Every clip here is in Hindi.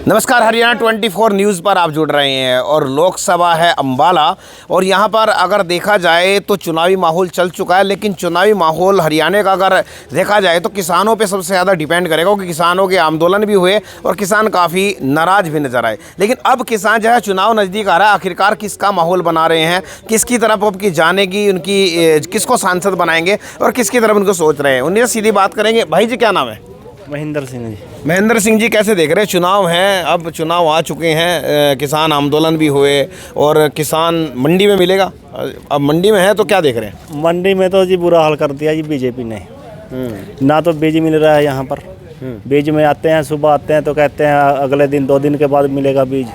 नमस्कार, हरियाणा 24 न्यूज़ पर आप जुड़ रहे हैं और लोकसभा है अम्बाला। और यहाँ पर अगर देखा जाए तो चुनावी माहौल चल चुका है, लेकिन चुनावी माहौल हरियाणा का अगर देखा जाए तो किसानों पे सबसे ज़्यादा डिपेंड करेगा, क्योंकि किसानों के आंदोलन भी हुए और किसान काफ़ी नाराज़ भी नजर आए। लेकिन अब किसान जो है चुनाव नज़दीक आ रहा है, आखिरकार किसका माहौल बना रहे हैं, किसकी तरफ अब की जाने की उनकी किसको सांसद बनाएंगे और किसकी तरफ उनको सोच रहे हैं, उनसे सीधी बात करेंगे। भाई जी क्या नाम है? महेंद्र सिंह जी। महेंद्र सिंह जी, कैसे देख रहे हैं? चुनाव हैं, अब चुनाव आ चुके हैं, किसान आंदोलन भी हुए और किसान मंडी में मिलेगा, अब मंडी में है तो क्या देख रहे हैं? मंडी में तो जी बुरा हाल कर दिया जी बीजेपी ने। ना तो बीज मिल रहा है यहाँ पर। बीज में आते हैं, सुबह आते हैं तो कहते हैं अगले दिन 2 दिन के बाद मिलेगा बीज।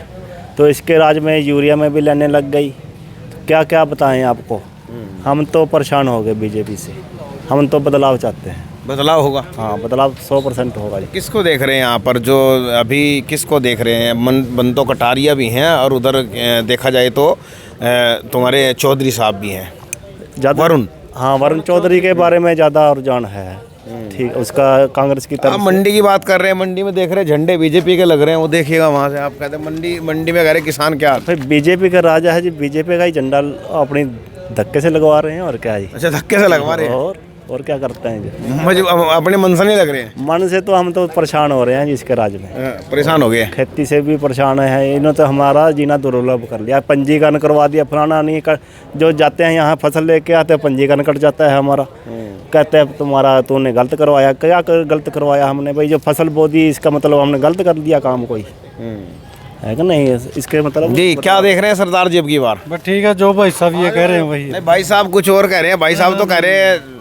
तो इसके राज में यूरिया में भी लेने लग गई। तो क्या क्या बताएं आपको। हम तो परेशान हो गए बीजेपी से। हम तो बदलाव चाहते हैं। बदलाव होगा? हाँ, बदलाव 100% होगा जी। किसको देख रहे हैं यहाँ पर, जो अभी किसको देख रहे हैं? बंतो कटारिया भी हैं और उधर देखा जाए तो तुम्हारे चौधरी साहब भी हैं, वरुण। हाँ, वरुण चौधरी के बारे में ज़्यादा रुझान है। ठीक, उसका कांग्रेस की तरफ। मंडी की बात कर रहे हैं, मंडी में देख रहे हैं झंडे बीजेपी के लग रहे हैं, वो देखिएगा वहाँ से। आप कहते हैं मंडी में कह रहे किसान क्या? भाई बीजेपी का राजा है जी, बीजेपी का ही झंडा अपनी धक्के से लगवा रहे हैं और क्या जी। अच्छा, धक्के से लगवा रहे हैं और क्या करते हैं जी? मुझे अपने मन से नहीं लग रहे हैं। मन से तो हम तो परेशान हो रहे हैं जी इसके राज में। परेशान हो गए, खेती से भी परेशान है। इन्होंने तो हमारा जीना दुर्लभ कर लिया, पंजीकरण करवा दिया, फलाना नहीं कर। जो जाते हैं यहाँ फसल लेके आते हैं, पंजीकरण कट जाता है हमारा। कहते हैं तुम्हारा तूने गलत करवाया। क्या गलत करवाया हमने? भाई जो फसल बो दी इसका मतलब हमने गलत कर दिया काम कोई, है कि नहीं? इसके मतलब जी क्या देख रहे हैं सरदार जी अब की बार? बस ठीक है, जो भाई साहब ये कह रहे हैं वही। नहीं, भाई साहब कुछ और कह रहे हैं। भाई साहब तो कह रहे हैं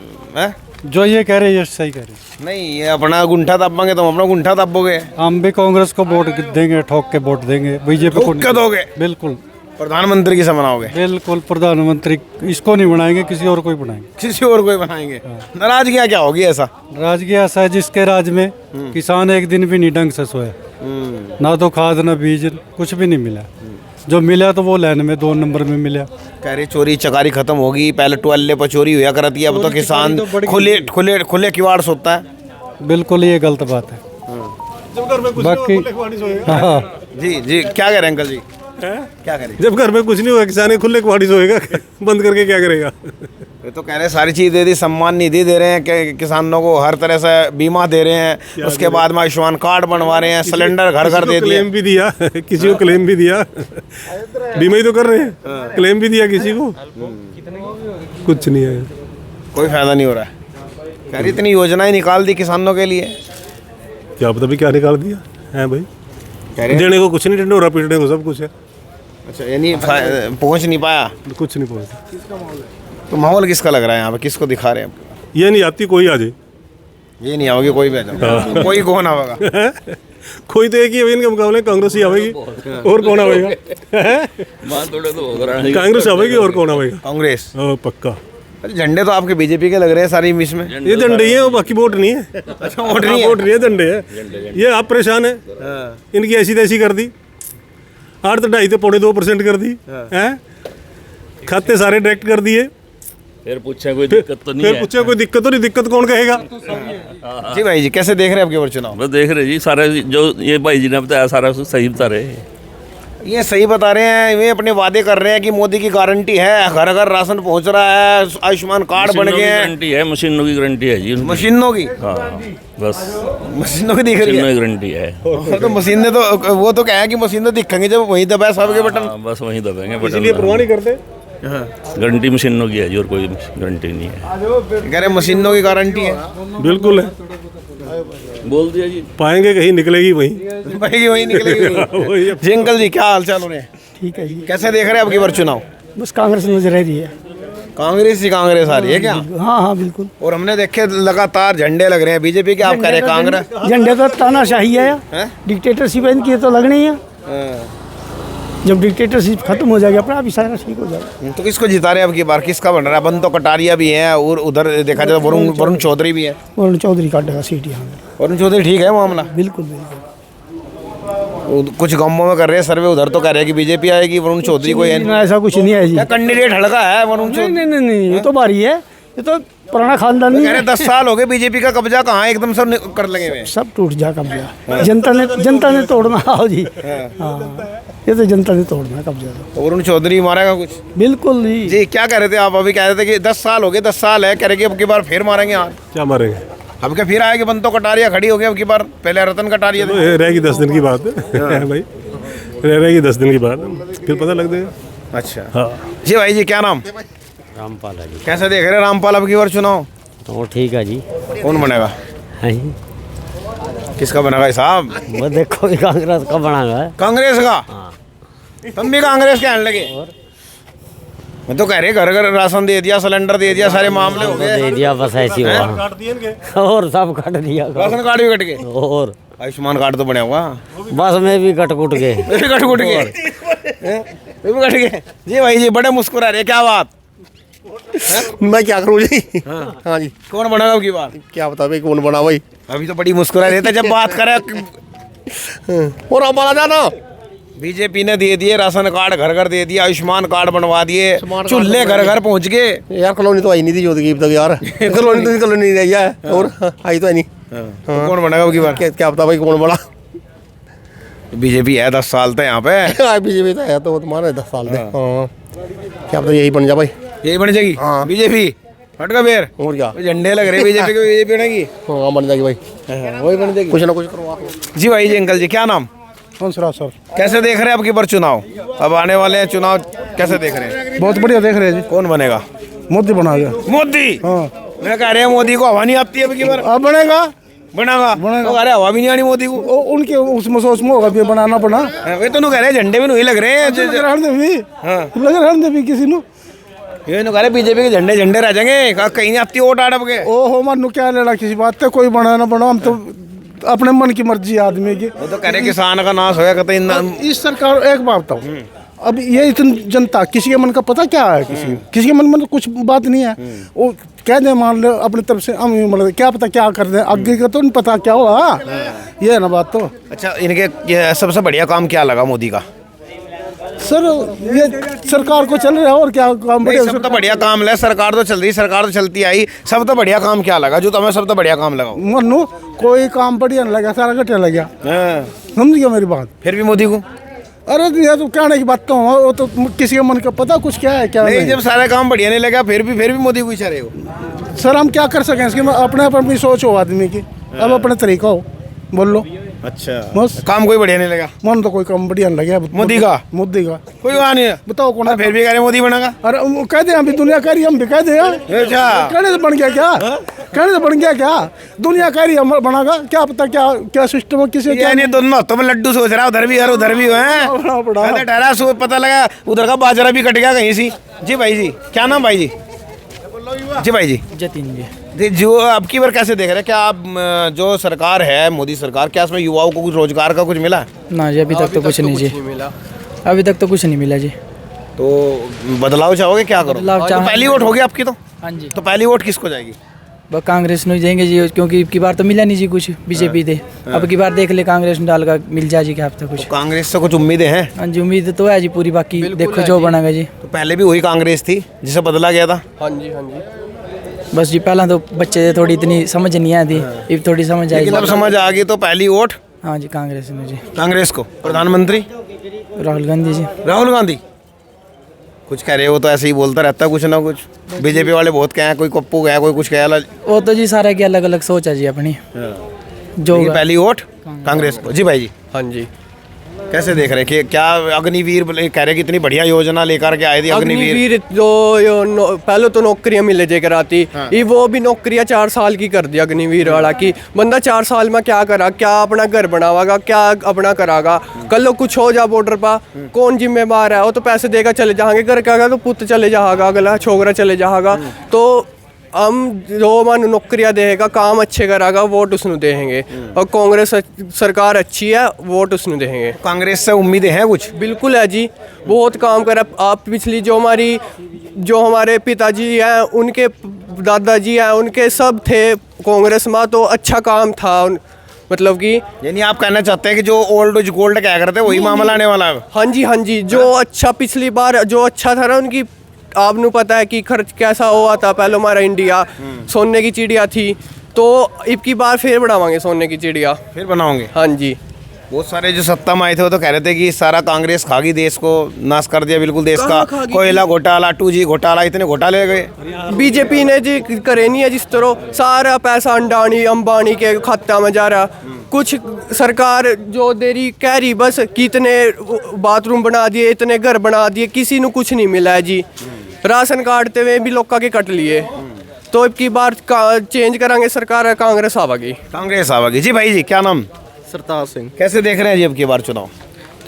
जो ये कह रहे हैं ये सही कह रहे हैं। नहीं, ये अपना गुंठा दबाएंगे तो हम अपना गुंठा दबोगे। हम भी कांग्रेस को वोट देंगे, ठोक के वोट देंगे। बीजेपी को क्या दोगे? बिल्कुल। प्रधानमंत्री किसे बनाओगे? बिल्कुल प्रधानमंत्री इसको नहीं बनाएंगे, किसी और को ही बनाएंगे। किसी और को ही बनाएंगे। नाराजगी क्या होगी? ऐसा नाराजगी ऐसा है जिसके राज में किसान एक दिन भी नहीं ढंग से सोया, ना तो खाद ना बीज, कुछ भी नहीं मिला। जो मिला तो वो लाइन में 2 नंबर में मिला। कह रहे चोरी चकारी खत्म होगी, पहले टोले पर चोरी हुआ करती है, अब तो किसान खुले किवाड़ सोता है। बिल्कुल ये गलत बात है। बाकी हाँ जी क्या कह रहे हैं अंकल जी? क्या करें? जब घर में कुछ नहीं होगा किसान खुले कुआड़ी सोएगा, बंद करके क्या करेगा? ये तो कह रहे सारी चीज़ दे दी, सम्मान निधि दे रहे हैं कि किसानों को हर तरह से बीमा दे रहे हैं, उसके बाद में आयुष्मान कार्ड बनवा रहे हैं, सिलेंडर घर घर दे दिए। क्लेम भी दिया, किसी को क्लेम भी दिया, बीमा ही तो कर रहे हैं, क्लेम भी दिया किसी को, कुछ नहीं है, कोई फायदा नहीं हो रहा है। कह रही इतनी योजनाएं निकाल दी किसानों के लिए, क्या पता भी क्या निकाल दिया है भाई। देने को कुछ नहीं, ढिंढोरा पीटने को सब कुछ है। अच्छा, यानी पहुंच नहीं पाया, कुछ नहीं पहुंचा। तो माहौल किसका लग रहा है यहाँ पे? किसको दिखा रहे हैं? ये नहीं आती कोई आ जाए, ये नहीं आओगे कोई भी आ जाए। कोई कौन आवेगा? कोई तो एक ही इनके मुकाबले कांग्रेस ही आवेगी, और कौन आवेगा? कांग्रेस आवेगी और कौन आवेगा? कांग्रेस पक्का। झंडे तो आपके बीजेपी के लग रहे हैं सारी मिस में। ये झंडे ही है, वो बाकी वोट नहीं है। अच्छा, वोट नहीं है, वोट नहीं है, झंडे है। ये आप परेशान है, इनकी ऐसी तैसी कर दी, 8 तो 2.5 तो 2.25% कर दी है, खाते सारे डायरेक्ट कर दिए। फिर पूछे कोई दिक्कत तो नहीं है? फिर पूछे कोई दिक्कत तो नहीं, दिक्कत कौन कहेगा? जी भाई जी कैसे देख रहे हैं आपके चुनाव? बस देख रहे जी, सारा जो ये भाई जी ने बताया सारा सही बता रहे हैं। ये सही बता रहे हैं, ये अपने वादे कर रहे हैं कि मोदी की गारंटी है, घर घर राशन पहुंच रहा है, आयुष्मान कार्ड बन गए हैं। गारंटी है, मशीनों की गारंटी है जी। मशीनों की? हाँ बस मशीनों की दिख रही है, गारंटी है। तो मशीनें तो वो तो क्या है कि मशीनें दिखेंगे जब वहीं दबाए सबके बटन। बस वहीं दबेंगे बटन, इसलिए परवाह नहीं करते। गारंटी मशीनों की है जी, और कोई गारंटी नहीं है। कह रहे मशीनों की गारंटी है। बिल्कुल है, बोल दिया जी। पाएंगे कहीं निकलेगी वहीं, वहीं निकलेगी। जी अंकल जी क्या हाल चाल हो रहे हैं? ठीक है जी। कैसे देख रहे हैं आपकी बार चुनाव? बस कांग्रेस नजर आ रही है। कांग्रेस ही कांग्रेस आ रही है क्या? हाँ हाँ बिल्कुल। और हमने देखे लगातार झंडे लग रहे हैं बीजेपी के, आप कह रहे हैं कांग्रेस? झंडे तो तानाशाही है, डिक्टेटरशिप इनकी तो लगनी है। जब डिक्टेटरशिप खत्म हो जाएगी अपना भी सारा ठीक हो जाएगा। तो किसको जिता रहे हैं अब की बार? किसका बन रहा है? बंतो कटारिया भी है और उधर देखा जाए वरुण चौधरी भी है। वरुण चौधरी काटेगा सीट यहाँ। वरुण चौधरी ठीक है मामला? बिल्कुल बिल्कुल। कुछ गांवों में कर रहे हैं सर्वे, उधर तो कह रहे हैं कि बीजेपी आएगी, वरुण चौधरी को ऐसा कुछ नहीं है जी। कैंडिडेट हल्का है वरुण चौधरी? नहीं, ये तो बारी है ये तो पुराना खानदान नहीं कह रहे है। 10 साल हो गए बीजेपी का कब्जा, कहाँ एकदम सब कर लगे हुए हैं। सब टूट जा कब्जा, जनता ने तोड़ना। आओ जी, हाँ ये तो जनता ने तोड़ना कब्जा तो। वरुण चौधरी मारेगा कुछ? बिल्कुल जी। जी क्या कह रहे थे आप? अभी कह रहे थे कि 10 साल हो गए, 10 साल है, कह रहे कि अब की बार फिर मारेंगे हाथ। क्या मारेंगे? अब क्या फिर आएगी? बंतो कटारिया खड़ी हो गई अब की बार, पहले रतन कटारिया थे। तो रहेगी 10 दिन की बात है भाई, रहेगी 10 दिन की बात, फिर पता लग जाएगा। अच्छा हाँ जी भाई जी, क्या नाम? रामपाल है जी। कैसे देख रहे हैं रामपाल अब की बार चुनाव? तो ठीक है जी। कौन बनेगा? हैं? किसका बनेगा साहब? वो देखो भी कांग्रेस का बना हुआ है। कांग्रेस का? तुम भी कांग्रेस के आने लगे? मैं तो कह रहे घर घर राशन दे दिया, सिलेंडर दे दिया, सारे मामले हो गए। दे दिया बस ऐसी हुआ, और सब कट दिया। राशन कार्ड भी कट गए, और आयुष्मान कार्ड तो बने हुआ। बस में भी कट कुट गए। ये भी कट कुट गए, ये भी कट गए। जी भाई जी बड़े मुस्कुरा रहे, क्या बात? मैं क्या करूँ जी? हाँ जी, कौन बनेगा अब की बार? क्या बता भाई कौन बना भाई? अभी तो बड़ी मुस्कुरा रहे थे जब बात करे। और आप बना जाना। बीजेपी ने दे दिए राशन कार्ड, घर घर दे दिया, आयुष्मान कार्ड बनवा दिए, कार्ड चूल्हे घर घर पहुंच गए। यार कॉलोनी तो आई नहीं थी जोधगी अब तक यार। कॉलोनी नहीं रही है, और आई तो आई नहीं। तो कौन बनेगा अब की बार? क्या बता भाई कौन बना? बीजेपी है 10 साल तक यहाँ पे। बीजेपी तो है, तो वो तुम्हारा 10 साल से। हाँ क्या बता यही बन जा भाई। यही बन जाएगी हाँ। बीजेपी? हट का फिर और क्या? झंडे लग रहे बीजेपी के, बीजेपी बनेगी। हाँ बन जाएगी भाई, वही बन जाएगी। कुछ ना कुछ करो आप। जी भाई जी, अंकल जी क्या नाम? हंसराज सर। कैसे देख रहे हैं अब की बार चुनाव? अब आने वाले हैं चुनाव, कैसे देख रहे हैं? बहुत बढ़िया देख रहे हैं जी। कौन बनेगा? मोदी बना गया। मोदी? हाँ मैं कह रहे हैं मोदी को हवा नहीं आती है अब की बार। अब बनेगा। बनेगा? तो कह रहे हवा भी नहीं आनी मोदी को। उनके उसमें सोच में होगा भी बनाना पड़ा। वे तो कह रहे हैं झंडे भी नहीं लग रहे हैं। लग रहा भी किसी नु ये कह रहे बीजेपी के झंडे झंडे रह जाएंगे, कहीं नहीं आती वोट आड़प के। ओहो मनु क्या लेना किसी बात पे, कोई बना ना बना, हम तो अपने मन की मर्जी आदमी की। वो तो कह रहे किसान का नाश होया कहते इस सरकार एक बात बताओ, अब ये इतनी जनता किसी के मन का पता क्या है? किसी के मन में तो कुछ बात नहीं है। वो कह दे मान लो अपनी तरफ से, हम मतलब क्या पता क्या कर दे, आगे का तो नहीं पता क्या हुआ। ये है ना बात तो। अच्छा इनके ये सबसे बढ़िया काम क्या लगा मोदी का? सर ये सरकार को चल रहा है और क्या काम नहीं, सब तो बढ़िया काम है, सरकार तो चल रही, सरकार तो चलती आई, सब तो बढ़िया काम क्या लगा जो तुम्हें सब तो बढ़िया काम लगा? मनु कोई काम बढ़िया नहीं लगा, सारा घटिया लग गया। समझ गया मेरी बात? फिर भी मोदी को? अरे ये तो कहने की बात तो वो तो किसी के मन का पता कुछ क्या है क्या नहीं, जब सारे काम बढ़िया नहीं लगा फिर भी मोदी को इच्छा रहे हो। सर हम क्या कर सकें इसके, अपने अपनी सोच हो आदमी की, अब अपने तरीका हो, बोल लो। अच्छा बस काम कोई बढ़िया नहीं लगा? मन तो कोई काम बढ़िया नहीं लगा मोदी का कोई कहा नहीं है। बताओ कौन है? फिर भी कह रहे मोदी बनेगा। अरे वो कह दे अभी दुनिया कह रही हम भी कह दे। अच्छा कहने से बन गया क्या? कहने से बन गया क्या? दुनिया कह रही है बनागा, क्या पता क्या क्या सिस्टम है किसी क्या नहीं, दोनों तो मैं लड्डू सोच रहा, उधर भी है उधर भी है, डरा सो पता लगा उधर का बाजरा भी कट गया कहीं से। जी भाई जी क्या नाम भाई जी? जी भाई जी जतिन जी। जो अब की बार कैसे देख रहे हैं, क्या आप जो सरकार है मोदी सरकार, क्या इसमें युवाओं को कुछ रोजगार का कुछ मिला? ना जी अभी तक तो कुछ नहीं जी, अभी तक तो कुछ नहीं मिला जी। तो बदलाव चाहोगे, क्या करो? बदलाव तो पहली वोट होगी आपकी तो? हाँ जी तो पहली वोट किसको जाएगी? बस कांग्रेस नहीं देंगे जी, क्योंकि अब की बार तो मिला नहीं जी कुछ, बीजेपी दे। अब की बार देख ले कांग्रेस में डाल का मिल जाए जी क्या अब तक कुछ। कांग्रेस से कुछ उम्मीदें हैं? हाँ जी उम्मीद तो है जी पूरी, बाकी देखो जो बनेगा जी। तो पहले भी वही कांग्रेस थी जिसे बदला गया था? हाँ जी हाँ जी। बस जी पहला तो बच्चे थोड़ी इतनी समझ नहीं आती, अब थोड़ी समझ आई। लेकिन अब समझ आ गई तो पहली वोट हाँ जी कांग्रेस में जी। कांग्रेस को। प्रधानमंत्री राहुल गांधी जी। राहुल गांधी कुछ कह रहे हो तो ऐसे ही बोलता रहता कुछ ना कुछ। बीजेपी वाले बहुत कहे हैं, कोई पप्पू गया कोई कुछ कह। वो तो जी सारा की अलग अलग सोच है जी अपनी, जो पहली वोट कांग्रेस को। जी भाई जी हाँ जी। कैसे देख रहे हैं कि क्या अग्निवीर कह रहे कि इतनी बढ़िया योजना लेकर के आए थे अग्निवीर? अग्निवीर जो पहले तो नौकरियां मिले जे कराती, ये वो भी नौकरियां 4 साल की कर दी अग्निवीर वाला की। बंदा 4 साल में क्या करा, क्या अपना घर बनावागा, क्या अपना करागा? कल लोग कुछ हो जा बॉर्डर पर कौन जिम्मेवार है? वो तो पैसे देगा चले जाएंगे, घर का तो पुत चले जाएगा, अगला छोकरा चले जाएगा। तो हम जो मन नौकरियां देगा, काम अच्छे करागा, वोट उसनु देंगे। और कांग्रेस सरकार अच्छी है, वोट उसनु देंगे। कांग्रेस से उम्मीदें हैं कुछ? बिल्कुल है जी, बहुत काम करा। आप पिछली जो हमारे पिताजी हैं, उनके दादाजी हैं, उनके सब थे कांग्रेस में, तो अच्छा काम था। मतलब कि यानी आप कहना चाहते हैं कि जो ओल्ड इज गोल्ड क्या करते हैं वही मामला आने वाला है? हाँ जी हाँ जी, जो अच्छा पिछली बार जो अच्छा था ना, उनकी आपको पता है कि खर्च कैसा हुआ था। पहले हमारा इंडिया सोने की चिड़िया थी, तो अब की बार फिर बढ़ावांगे सोने की चिड़िया, फिर बनाओगे? हाँ जी। बहुत सारे जो सत्ता में आए थे वो तो कह रहे थे कि सारा कांग्रेस खागी, देश को नाश कर दिया बिल्कुल, देश का कोयला घोटाला, 2G घोटाला, इतने घोटाले गए। बीजेपी ने जी करे नहीं है, जिस तरह सारा पैसा अंडानी अंबानी के खाता में जा रहा। कुछ सरकार जो दे रही कह रही बस कि इतने बाथरूम बना दिए, इतने घर बना दिए, किसी को कुछ नहीं मिला है जी। राशन कार्ड हुए भी लोग के कट लिए। तो अब की बार चेंज करांगे सरकार, कांग्रेस आवेगी। कांग्रेस आवेगी। जी भाई जी, क्या नाम? सरताज सिंह। कैसे देख रहे हैं जी अब की बार चुनाव?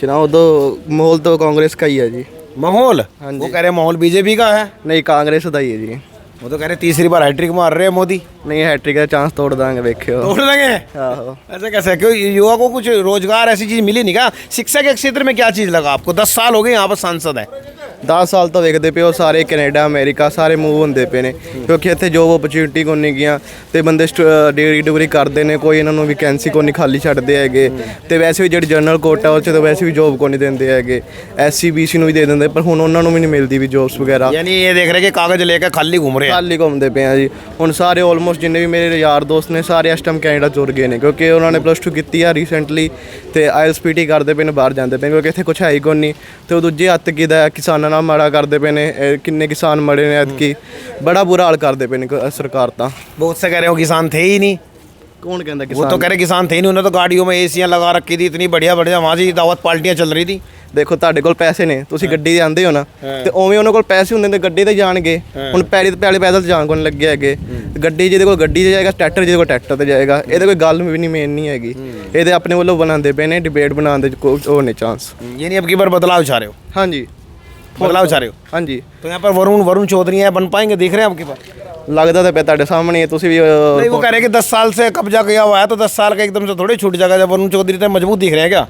चुनाव तो माहौल तो कांग्रेस का ही है जी। माहौल? हाँ जी। वो कह रहे हैं माहौल बीजेपी का है। नहीं, कांग्रेस का ही है जी। वो तो कह रहे तीसरी बार हैट्रिक मार रहे हैं मोदी। नहीं, हैट्रिक का चांस तोड़ देंगे, देखियो। तोड़ देंगे? आहो। ऐसे कैसे? क्यों युवा को कुछ रोजगार ऐसी चीज मिली नहीं क्या? शिक्षा के क्षेत्र में क्या चीज लगा आपको? 10 साल हो गए यहाँ पर सांसद है। 10 साल तो देखते पे हो सारे कनेडा अमेरिका सारे मूव होंगे पे ने, क्योंकि इतने जॉब अपॉर्चुनिटी को नहीं गया तो बंदे डिग्री डुगरी करते हैं, कोई इन्होंने वैकेंसी को नहीं खाली छड्डदे हैगे। तो वैसे भी जो जनरल कोटा उस तो वैसे भी जॉब को नहीं देंगे हैगे। SC BC भी दे देंगे, पर हुण उन्होंने भी नहीं मिलती भी जॉब्स वगैरह। यानी ये देख रहे कि कागज लेकर खाली घूम रहे हैं। खाली घूमते पे हैं जी। हुण सारे ऑलमोस्ट जिन्ने भी मेरे यार दोस्त ने सारे इस टाइम कैनेडा तुर गए हैं, क्योंकि उन्होंने +2 की है रिसेंटली, तो IELTS PT करते पे ने, बाहर जाते पे, क्योंकि इतने कुछ है ही कोई नहीं। तो दूजे हत्थ कि किसानों नाल माड़ा करते पे ने, किन्ने किसान मरे ने ऐतकी, बड़ा बुरा हाल करते पे ने सरकार। तो बहुत से कह रहे हो किसान थे ही नहीं। कौन कहता वो किसान? तो कह रहे किसान थे ही नहीं, उन्होंने तो गाड़ियों में एसियां लगा रखी थी, इतनी बढ़िया बढ़िया वहाँ से दावत पार्टियां चल रही थी। देखो ਤੁਹਾਡੇ ਕੋਲ ਪੈਸੇ ਨੇ, ਤੁਸੀਂ ਗੱਡੀ ਤੇ ਆਂਦੇ ਹੋ ਨਾ, ਤੇ ਉਵੇਂ ਉਹਨਾਂ ਕੋਲ ਪੈਸੇ ਹੁੰਦੇ ਨੇ ਗੱਡੀ ਤੇ ਜਾਣਗੇ। ਹੁਣ ਪੈਲੀ ਤੇ ਪੈਲੀ ਪੈਦਲ ਜਾਣ ਕੋਲ ਲੱਗੇ ਹੈਗੇ, ਗੱਡੀ ਜਿਹਦੇ ਕੋਲ ਗੱਡੀ ਤੇ ਜਾਏਗਾ, ਟਰੈਕਟਰ ਜਿਹਦੇ ਕੋਲ ਟਰੈਕਟਰ ਤੇ ਜਾਏਗਾ। ਇਹਦੇ ਕੋਈ ਗੱਲ ਵੀ ਨਹੀਂ ਮੇਨ ਨਹੀਂ ਹੈਗੀ, ਇਹਦੇ ਆਪਣੇ ਵੱਲੋਂ ਬਣਾਉਂਦੇ ਪਏ ਨੇ, ਡਿਬੇਟ ਬਣਾਉਣ ਦੇ ਉਹ ਨੇ ਚਾਂਸ। यानी अब की बार बदलाव चाह रहे हो? हाँ जी, बदलाव चाह रहे हो? हाँ जी। तो यहाँ पर वरुण चौधरी हैं, बन पाएंगे देख रहे हैं अब की बार? ਲੱਗਦਾ ਤਾਂ ਪਿਆ ਤੁਹਾਡੇ ਸਾਹਮਣੇ है, ਤੁਸੀਂ भी नहीं, वो कह रहे हैं कि 10 साल से कब्जा किया हुआ है, तो 10 साल का एकदम से थोड़ी छूट जाएगा। जब वरुण चौधरी तो मजबूत दिख रहे हैं क्या?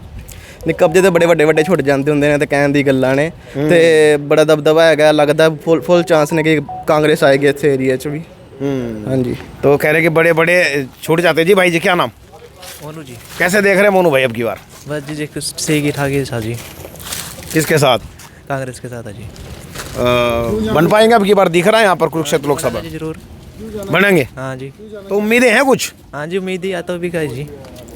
ਨਹੀਂ, ਕਬਜ਼ੇ ਤੇ ਬੜੇ ਵੱਡੇ ਛੁੱਟ ਜਾਂਦੇ ਹੁੰਦੇ ਨੇ, ਤੇ ਕਹਿਣ ਦੀ ਗੱਲਾਂ ਨੇ, ਤੇ ਬੜਾ ਦਬਦਬਾ ਹੈਗਾ। ਲੱਗਦਾ ਫੁੱਲ ਚਾਂਸ ਨੇ ਕਿ ਕਾਂਗਰਸ ਆਏਗੀ ਇੱਥੇ ਏਰੀਆ 'ਚ ਵੀ। हाँ जी। तो कह रहे कि बड़े बड़े छूट जाते हैं। जी भाई जी, क्या नाम? मोनू जी। कैसे देख रहे हैं मोनू भाई अब की बार? बस जी सही की ठाक था जी, किसके साथ? कांग्रेस के साथ है जी। बन पाएंगे अब की बार? दिख रहा है यहाँ पर कुरुक्षेत्र लोकसभा जी जरूर बनेंगे? हाँ जी। तो उम्मीदें हैं कुछ? हाँ जी, उम्मीद ही आता भी का जी।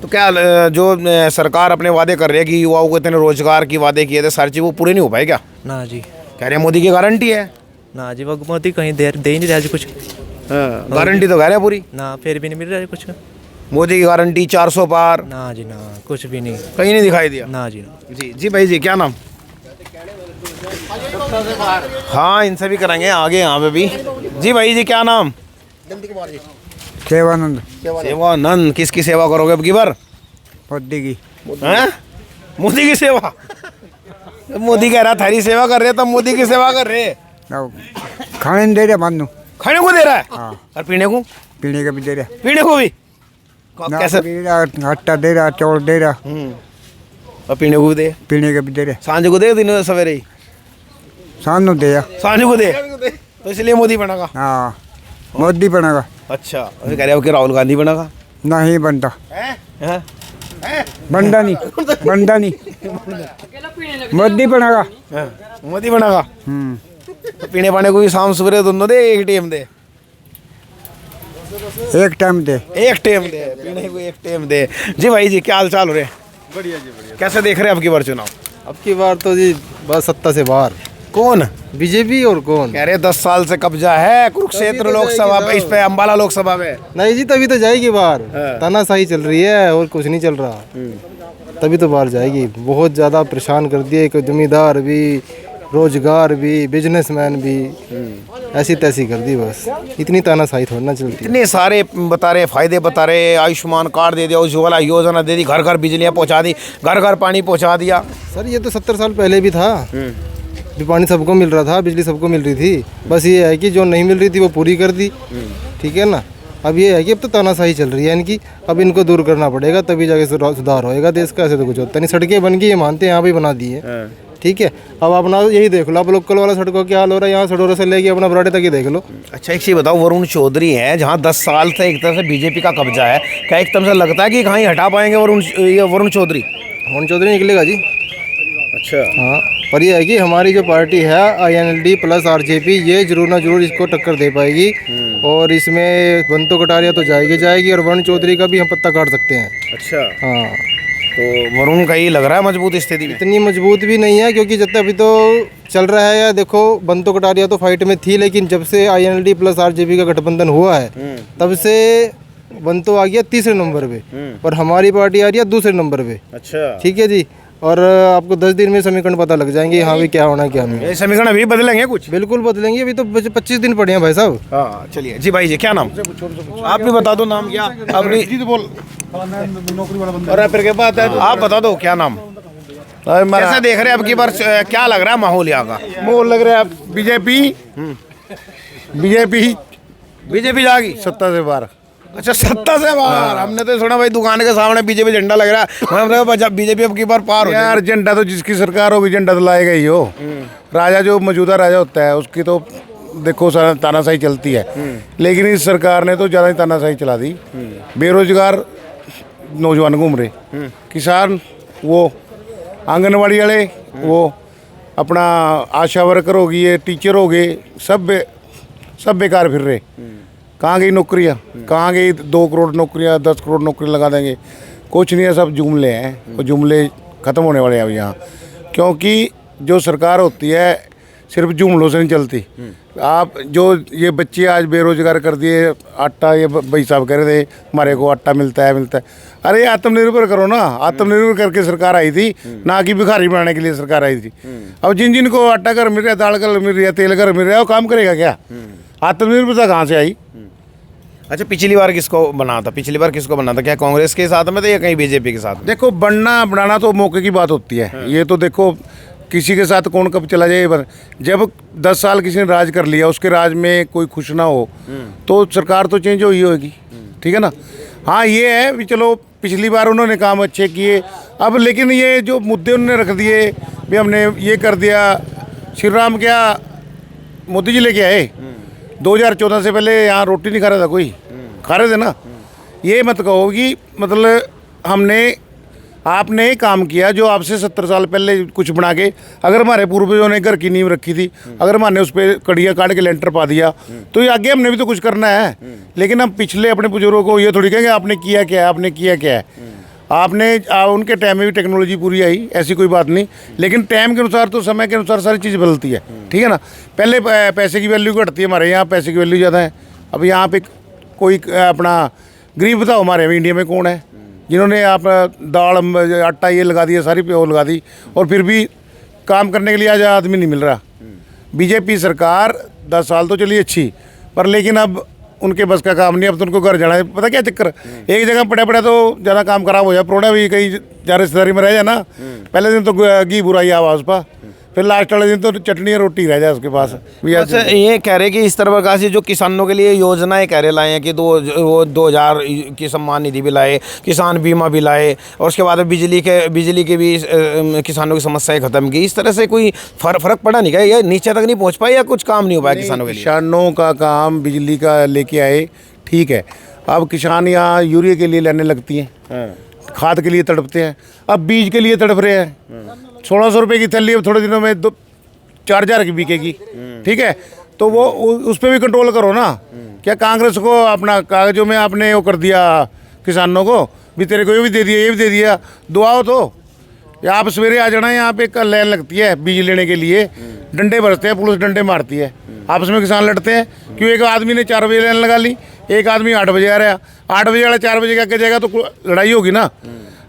तो क्या जो सरकार अपने वादे कर रही है कि युवाओं को इतने रोजगार की वादे किए थे, सारी चीज़ वो पूरे नहीं हो पाए क्या? ना जी, कह रहे हैं मोदी की गारंटी है। ना जी, वो मोदी कहीं दे ही नहीं रहा जी कुछ। गारंटी तो कह रहे हैं पूरी। ना फिर भी नहीं मिल रहा जी कुछ। मोदी की गारंटी 400 पार ना जी, ना कुछ भी नहीं, कहीं नहीं दिखाई दिया। ना जी ना। जी जी भाई जी, क्या नाम? हाँ, इनसे भी कराएंगे आगे यहाँ पे भी। जी भाई जी, क्या नाम? सेवानंद। सेवानंद। किसकी सेवा करोगे अब की बार? मोदी की। हैं? मोदी की सेवा? मोदी कह रहा थारी सेवा कर रहे, तब मोदी की सेवा कर रहे। खाने नहीं दे रहे मानू, खाने को दे रहा है और पीने को? पीने का भी दे रहा, पीने को भी कैसे? दे रहा, आटा दे रहा, चावल दे रहा, और पीने को भी दे? पीने का भी दे रहा, सांझ को दे, दिन सवेरे ही? सानू दे। सांझ को दे, तो इसलिए मोदी बनेगा। हाँ, मोदी बनेगा। अच्छा, कह रहे हो कि राहुल गांधी बनेगा? नहीं बनता, हैं? बनता नहीं, बनता नहीं, मोदी बनेगा। मोदी बनेगा। तो पीने पाने को भी शाम सवेरे दोनों दे, एक टाइम दे? एक टाइम दे। एक टाइम दे, पीने को एक टाइम दे। जी भाई जी, क्या हाल चाल हो रहे? बढ़िया जी, बढ़िया। कैसे देख रहे हैं अब की बार चुनाव? अब की बार तो जी बस सत्ता से बाहर। कौन? बीजेपी। और कौन? कह रहे 10 साल से कब्जा है कुरुक्षेत्र लोकसभा पे, इस पे अम्बाला लोकसभा में। नहीं जी, तभी तो जाएगी बाहर। तानाशाही चल रही है और कुछ नहीं चल रहा, तभी तो बाहर जाएगी। बहुत ज़्यादा परेशान कर दिए, कोई जमींदार भी, रोजगार भी, बिजनेसमैन भी, ऐसी तैसी कर दी बस। इतनी तानाशाही थोड़ी ना चलती। इतने सारे बता रहे, फायदे बता रहे, आयुष्मान कार्ड दे दिया, उज्ज्वला योजना दे दी, घर घर बिजलियाँ पहुँचा दी, घर घर पानी पहुँचा दिया। सर ये तो 70 साल पहले भी था, भी पानी सबको मिल रहा था, बिजली सबको मिल रही थी। बस ये है कि जो नहीं मिल रही थी वो पूरी कर दी, ठीक है ना। अब ये है कि अब तो तानाशाही चल रही है इनकी, अब इनको दूर करना पड़ेगा, तभी जाके सुधार होएगा देश का। ऐसे तो कुछ होता नहीं। सड़कें बन गई, ये मानते हैं, यहाँ भी बना दी है, ठीक है। अब अपना यही देख लो, अब लोकल वाला सड़कों क्या हाल हो रहा है, यहाँ सड़ोरा से लेके अपना बराड़े तक ही देख लो। अच्छा, एक चीज़ बताओ, वरुण चौधरी है, जहाँ 10 साल से एक तरह से बीजेपी का कब्जा है, क्या एक तरह से लगता है कि कहीं हटा पाएंगे वरुण चौधरी? वरुण चौधरी निकलेगा जी। अच्छा। हाँ, पर ये है कि हमारी जो पार्टी है INLD प्लस RJP ये जरूर ना जरूर इसको टक्कर दे पाएगी। और इसमें बंतो कटारिया तो जाएगी और वरुण चौधरी का भी हम पत्ता काट सकते हैं। अच्छा, हाँ, तो वरुण का ही लग रहा है मजबूत स्थिति में। इतनी मजबूत भी नहीं है क्योंकि जब तक अभी तो चल रहा है या देखो बंतो कटारिया तो फाइट में थी, लेकिन जब से INLD प्लस RJP का गठबंधन हुआ है तब से बंतो आ गया तीसरे नंबर पे और हमारी पार्टी आ रही है दूसरे नंबर पे। अच्छा, ठीक है जी, और आपको 10 दिन में समीकरण पता लग जाएंगे यहाँ भी क्या होना क्या नहीं। ये समीकरण अभी बदलेंगे कुछ? बिल्कुल बदलेंगे, अभी तो 25 दिन पड़े हैं भाई साहब। हाँ चलिए जी भाई जी, क्या नाम? आप भी बता दो नाम क्या अपनी। बोल और फिर के बात है, आप बता दो क्या नाम, कैसे देख रहे हैं अब की बार, क्या लग रहा है माहौल यहाँ का? माहौल लग रहा है बीजेपी जाएगी सत्ता से बाहर। अच्छा, सत्ता से बाहर। हमने तो सुना भाई दुकान के सामने बीजेपी झंडा लग रहा है, हमने बीजेपी अब की बार पार हो यार झंडा तो जिसकी सरकार होगी झंडा तो लाएगा ही हो। राजा जो मौजूदा राजा होता है उसकी तो देखो तानाशाही चलती है, लेकिन इस सरकार ने तो ज़्यादा ही तानाशाही चला दी। बेरोजगार नौजवान घूम रहे, किसान वो, आंगनवाड़ी वाले वो, अपना आशा वर्कर हो गई है, टीचर हो गए, सब बेकार फिर रहे। कहाँ गई नौकरियाँ, कहाँ गई 2 करोड़ नौकरियाँ, 10 करोड़ नौकरी लगा देंगे, कुछ नहीं है, सब जुमले हैं। वो जुमले ख़त्म होने वाले हैं अब यहाँ, क्योंकि जो सरकार होती है सिर्फ जुमलों से नहीं चलती। आप जो ये बच्चे आज बेरोजगार कर दिए, आटा, ये भाई साहब कह रहे थे हमारे को आटा मिलता है। अरे आत्मनिर्भर करो ना, आत्मनिर्भर करके सरकार आई थी, ना कि भिखारी बनाने के लिए सरकार आई थी। अब जिन को आटा घर मिल रहा है, दाल घर मिल रही है, तेल घर मिल रहा है, वो काम करेगा क्या? आत्मनिर्भरता कहाँ से आई? अच्छा, पिछली बार किसको बना था? क्या कांग्रेस के साथ में था या कहीं बीजेपी के साथ? देखो, बनाना तो मौके की बात होती है। ये तो देखो किसी के साथ कौन कब चला जाए। जब 10 साल किसी ने राज कर लिया, उसके राज में कोई खुश ना हो तो सरकार तो चेंज ही होगी, ठीक है ना। हाँ, ये है भी चलो पिछली बार उन्होंने काम अच्छे किए, अब लेकिन ये जो मुद्दे उन्होंने रख दिए भी, हमने ये कर दिया। श्री राम क्या मोदी जी लेके आए? 2014 से पहले यहाँ रोटी नहीं खा रहा था कोई, खा रहे थे ना। ये मत कहो कि मतलब आपने काम किया जो आपसे 70 साल पहले कुछ बना के, अगर हमारे पूर्वजों ने घर की नींव रखी थी, अगर हमने उस पर कड़ियाँ काट के लेंटर पा दिया, तो ये आगे हमने भी तो कुछ करना है। लेकिन हम पिछले अपने बुजुर्गों को ये थोड़ी कहेंगे आपने किया क्या है, आपने उनके टाइम में भी टेक्नोलॉजी पूरी आई, ऐसी कोई बात नहीं। लेकिन टाइम के अनुसार तो समय के अनुसार सारी चीज़ बदलती है, ठीक है ना। पहले पैसे की वैल्यू घटती है, हमारे यहाँ पैसे की वैल्यू ज़्यादा है। अब यहाँ पे कोई अपना गरीब बताओ हमारे इंडिया में कौन है जिन्होंने आप दाल आटा ये लगा दिया, सारी पे वो लगा दी, और फिर भी काम करने के लिए आज आदमी नहीं मिल रहा। बीजेपी सरकार 10 साल तो चली अच्छी, पर लेकिन अब उनके बस का काम नहीं। अब तो उनको घर जाना है। पता क्या चक्कर, एक जगह पड़ा तो ज़्यादा काम खराब हो जाए, प्रोड़ा भी कहीं जा रिश्तेदारी में रह जाए ना, पहले दिन तो घी बुराई आवाज़ पा, फिर लास्ट वाले दिन तो चटनी और रोटी रह जाए उसके पास। अच्छा, ये कह रहे कि इस तरह प्रकार से जो किसानों के लिए योजनाएं कह रहे लाए हैं कि 2000 की सम्मान निधि भी लाए, किसान बीमा भी लाए, और उसके बाद बिजली के भी किसानों की समस्याएं खत्म की। इस तरह से कोई फर्क पड़ा नहीं क्या? या नीचे तक नहीं पहुंच पाया या कुछ काम नहीं हो पाया किसानों के लिए? किसानों का काम बिजली का लेके आए, ठीक है। अब किसान यहाँ यूरिया के लिए लेने लगती हैं, खाद के लिए तड़पते हैं, अब बीज के लिए तड़प रहे हैं। 1600 रुपये की थैली अब थोड़े दिनों में 4000 की बिकेगी, ठीक है। तो वो उस पर भी कंट्रोल करो ना। क्या कांग्रेस को अपना कागजों में आपने वो कर दिया किसानों को भी, तेरे को ये भी दे दिया, ये भी दे दिया, दुआओ तो। या आप सवेरे आ जाना, यहाँ पे कल लाइन लगती है बीज लेने के लिए, डंडे बरसते हैं, पुलिस डंडे मारती है, आपस में किसान लड़ते हैं। क्यों? एक आदमी ने 4 बजे लाइन लगा ली, एक आदमी 8 बजे आ रहा, 8 बजे वाला 4 बजे आके जाएगा तो लड़ाई होगी ना।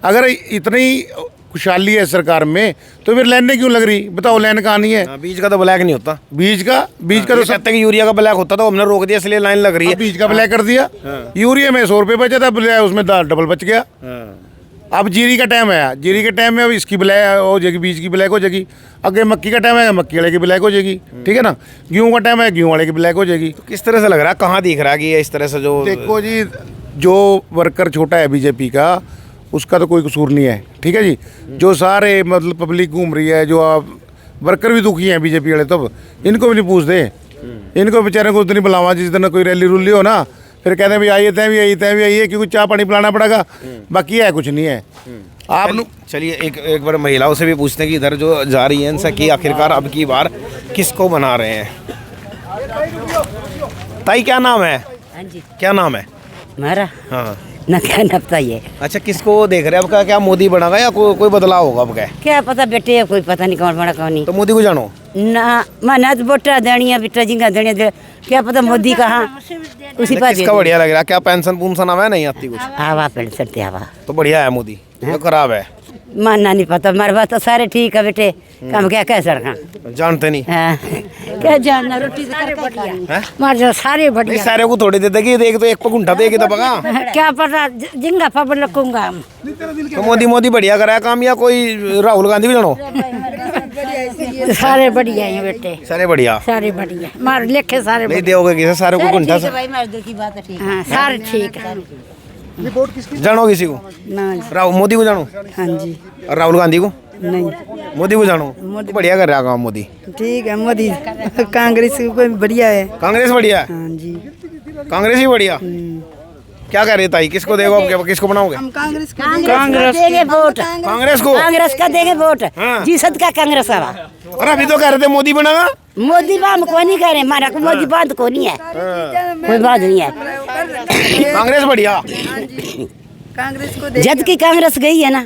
अगर इतनी खुशहाली है सरकार में तो फिर लाइन क्यों लग रही? बताओ, लाइन कहाँ नहीं है? बीज का तो ब्लैक नहीं होता। बीज का तो कहते हैं कि यूरिया का ब्लैक होता था, हमने रोक दिया इसलिए लाइन लग रही है। बीज का ब्लैक कर दिया। यूरिया में 100 रुपये बचा था, उसमें डबल बच गया। अब जीरी का टाइम है, जीरी के टाइम में अब इसकी ब्लैक हो जाएगी, बीज की ब्लैक हो जाएगी। अगर मक्की का टाइम है, मक्की वाले की ब्लैक हो जाएगी, ठीक है ना। गेहूँ का टाइम है, गेहूँ वाले की ब्लैक हो जाएगी। तो किस तरह से लग रहा है, कहाँ दिख रहा है कि ये इस तरह से जो देखो जी, जो वर्कर छोटा है बीजेपी का, उसका तो कोई कसूर नहीं है, ठीक है जी। जो सारे मतलब पब्लिक घूम रही है, जो आप वर्कर भी दुखी हैं बीजेपी वाले, तब इनको भी नहीं पूछते। इनको बेचारे को उस दिन बुलावा जिस दिन कोई रैली रुली हो ना, फिर कहते हैं भाई आइए, तय भी आइए, क्योंकि चाय पानी पिलाना पड़ेगा, बाकी है कुछ नहीं है। आप चलिए एक बार महिलाओं से भी पूछते हैं कि इधर जो जा रही है इनसे कि आखिरकार अब की बार किसको बना रहे हैं। ताई क्या नाम है? हाँ जी, क्या नाम है हमारा हाँ ना क्या ना पता ये अच्छा किसको देख रहे हैं अब का क्या मोदी बनेगा या कोई बदलाव होगा अब क्या पता बेटे, कोई पता नहीं कौन बड़ा कौन नहीं। तो मोदी को जानो ना मना तो बोटा देनिया बेटा जिंगा देनिया क्या पता मोदी कहाँ उसी पास किसका बढ़िया लग रहा है? क्या पेंशन पुंशन हमें नहीं आती कुछ? हवा पेड़ चढ़ते हवा तो बढ़िया है मोदी या खराब है? मानना नहीं पता, हमारे बात तो सारे ठीक है बेटे, काम क्या कह सड़का जानते नहीं हाँ, क्या जानना रोटी से करके बढ़िया मार जो सारे नहीं बढ़िया सारे को थोड़ी दे देगी, देख तो एक पकुंठा देगी तो बगा। क्या पता जिंगा पापड़ लगूंगा तो मोदी बढ़िया कराया काम या कोई राहुल गांधी भी जानो? सारे बढ़िया है बेटे, सारे बढ़िया सारे बढ़िया मार लेखे सारे नहीं दोगे किसे सारे को कुंठा से भाई मार की बात है ठीक है, सारे ठीक है। जानो किसी को? ना मोदी को जानो? हाँ जी और राहुल गांधी को नहीं, मोदी को जानो? मोदी बढ़िया कर रहा काम मोदी। ठीक है मोदी कांग्रेस को बढ़िया है। कांग्रेस बढ़िया है? हाँ जी कांग्रेस ही बढ़िया। क्या कह रही ताई किसको देगो अब किसको बनाओगे? कांग्रेस देंगे वोट, कांग्रेस को? कांग्रेस का देंगे वोट हाँ। जी सद का कांग्रेस आवा। और अभी तो कह रहे थे मोदी बनेगा। मोदी बात को नहीं कह रहे, हमारा को मोदी बात को नहीं है, कोई बात नहीं है। कांग्रेस बढ़िया कांग्रेस को जब की कांग्रेस गई है ना,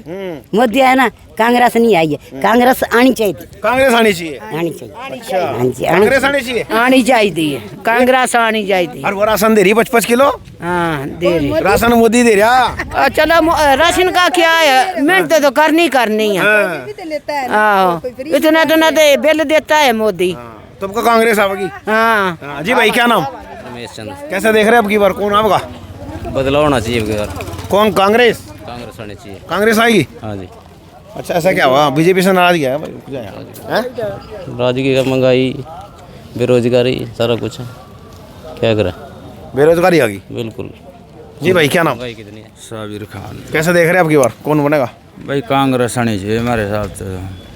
मोदी है ना, कांग्रेस नहीं आई है, कांग्रेस आनी चाहिए, कांग्रेस आनी चाहिए, आनी चाहिए। अच्छा हाँ जी कांग्रेस आनी चाहिए, आनी चाहिए, कांग्रेस आनी चाहिए। और वो राशन दे रही 55 किलो? हाँ दे रही राशन मोदी दे रहा। चलो राशन का क्या है, मेहनत तो करनी है। इतना तो बिल देता है मोदी। तुमको कांग्रेस आवेगी? हाँ जी भाई क्या नाम? रमेश चंद्र। कैसे देख रहे हैं अब की बार कौन आएगा? बदलाव होना चाहिए अब की बार। कौन? कांग्रेस? कांग्रेस आनी चाहिए। कांग्रेस आएगी? हाँ जी। अच्छा ऐसा क्या हुआ? बीजेपी से नाराज गया है भाई? राजगी का महंगाई, बेरोजगारी, सारा कुछ है, क्या करें? बेरोजगारी आ गई बिल्कुल। जी भाई क्या नाम? कितनी है? साबिर खान। कैसे देख रहे हैं अब की बार कौन बनेगा? भाई कांग्रेस आनी चाहिए हमारे हिसाब से।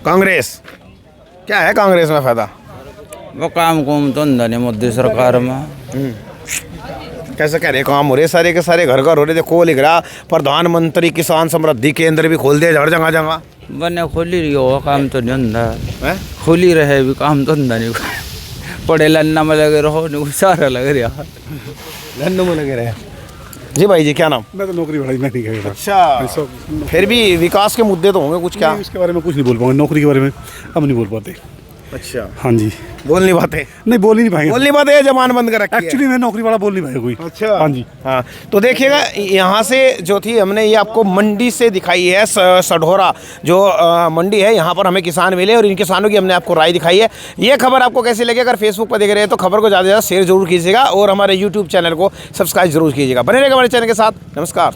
कांग्रेस क्या है कांग्रेस में फायदा? वो काम कुम तो नहीं मोदी सरकार में। कैसे कह रहे काम हो रहे सारे के सारे घर हो रहे थे, को लिख रहा प्रधानमंत्री किसान समृद्धि केंद्र भी खोल दिया हर जगह जगह। बने खोली रही हो काम तो नहीं होता, खोली रहे भी काम तो नहीं। पढ़े लन्ना में लगे रहो नहीं सारा लग रहा लन्नू में लगे रहे। जी भाई जी क्या नाम? मैं तो नौकरी बढ़ाई मैं नहीं कहेगा। अच्छा फिर भी विकास के मुद्दे तो होंगे कुछ? क्या इसके बारे में कुछ नहीं बोल पाऊंगा, नौकरी के बारे में अब नहीं बोल पाते। अच्छा हाँ जी बोल नहीं पाते? नहीं बोल ही नहीं पाएंगे, बोल नहीं पाते, जबान बंद कर रखी है। एक्चुअली मैं नौकरी वाला बोल नहीं पाएगा कोई। अच्छा हाँ जी हाँ तो देखिएगा यहाँ से जो थी हमने ये आपको मंडी से दिखाई है, सढौरा जो मंडी है, यहाँ पर हमें किसान मिले और इन किसानों की हमने आपको राय दिखाई है। ये खबर आपको कैसी लगी? अगर फेसबुक पर देख रहे हैं तो खबर को ज़्यादा से ज़्यादा शेयर जरूर कीजिएगा और हमारे यूट्यूब चैनल को सब्सक्राइब जरूर कीजिएगा। बने रहेगा हमारे चैनल के साथ। नमस्कार।